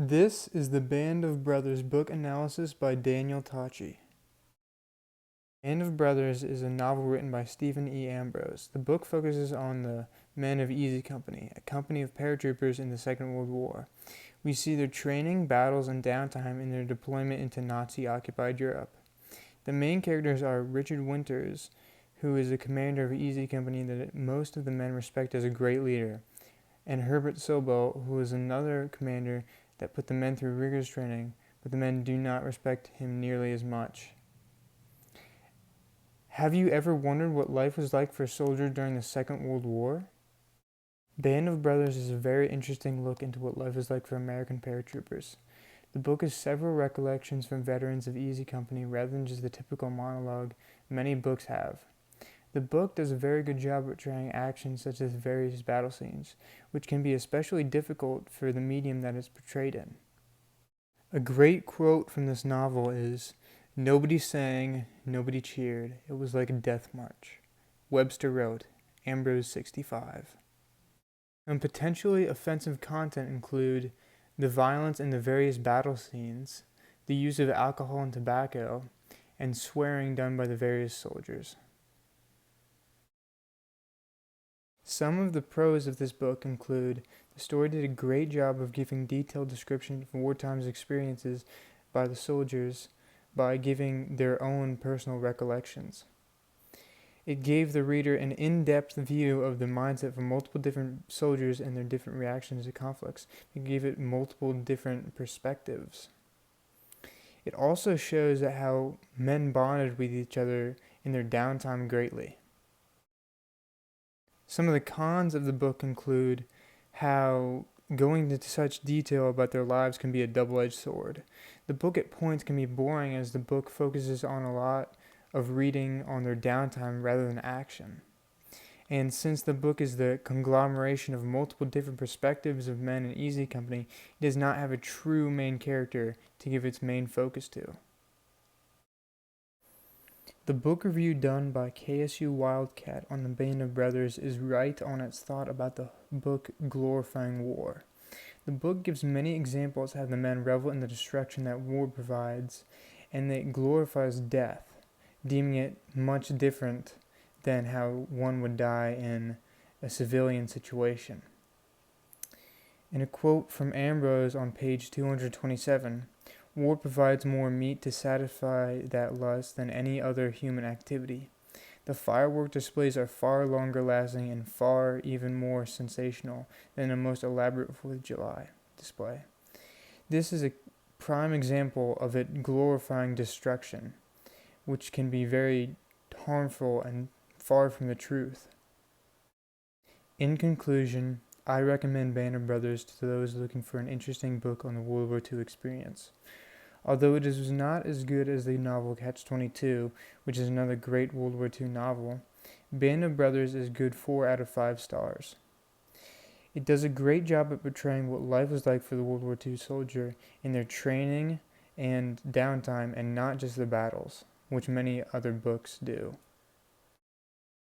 This is the Band of Brothers book analysis by Daniel Tachi. Band of Brothers is a novel written by Stephen E. Ambrose. The book focuses on the men of Easy Company, a company of paratroopers in the Second World War. We see their training, battles, and downtime in their deployment into Nazi-occupied Europe. The main characters are Richard Winters, who is the commander of Easy Company that most of the men respect as a great leader, and Herbert Sobel, who is another commander that put the men through rigorous training, but the men do not respect him nearly as much. Have you ever wondered what life was like for a soldier during the Second World War? Band of Brothers is a very interesting look into what life is like for American paratroopers. The book is several recollections from veterans of Easy Company rather than just the typical monologue many books have. The book does a very good job of portraying actions such as various battle scenes, which can be especially difficult for the medium that it's portrayed in. A great quote from this novel is, "Nobody sang, nobody cheered. It was like a death march." Webster wrote, Ambrose 65. And potentially offensive content include the violence in the various battle scenes, the use of alcohol and tobacco, and swearing done by the various soldiers. Some of the pros of this book include the story did a great job of giving detailed description of wartime experiences by the soldiers by giving their own personal recollections. It gave the reader an in-depth view of the mindset of multiple different soldiers and their different reactions to conflicts. It gave it multiple different perspectives. It also shows how men bonded with each other in their downtime greatly. Some of the cons of the book include how going into such detail about their lives can be a double-edged sword. The book at points can be boring as the book focuses on a lot of reading on their downtime rather than action. And since the book is the conglomeration of multiple different perspectives of men in Easy Company, it does not have a true main character to give its main focus to. The book review done by KSU Wildcat on the Band of Brothers is right on its thought about the book glorifying war. The book gives many examples how the men revel in the destruction that war provides, and it glorifies death, deeming it much different than how one would die in a civilian situation. In a quote from Ambrose on page 227, "War provides more meat to satisfy that lust than any other human activity. The firework displays are far longer lasting and far even more sensational than the most elaborate 4th of July display." This is a prime example of it glorifying destruction, which can be very harmful and far from the truth. In conclusion, I recommend Band of Brothers to those looking for an interesting book on the World War II experience. Although it is not as good as the novel Catch-22, which is another great World War II novel, Band of Brothers is good 4 out of 5 stars. It does a great job at portraying what life was like for the World War II soldier in their training and downtime and not just the battles, which many other books do.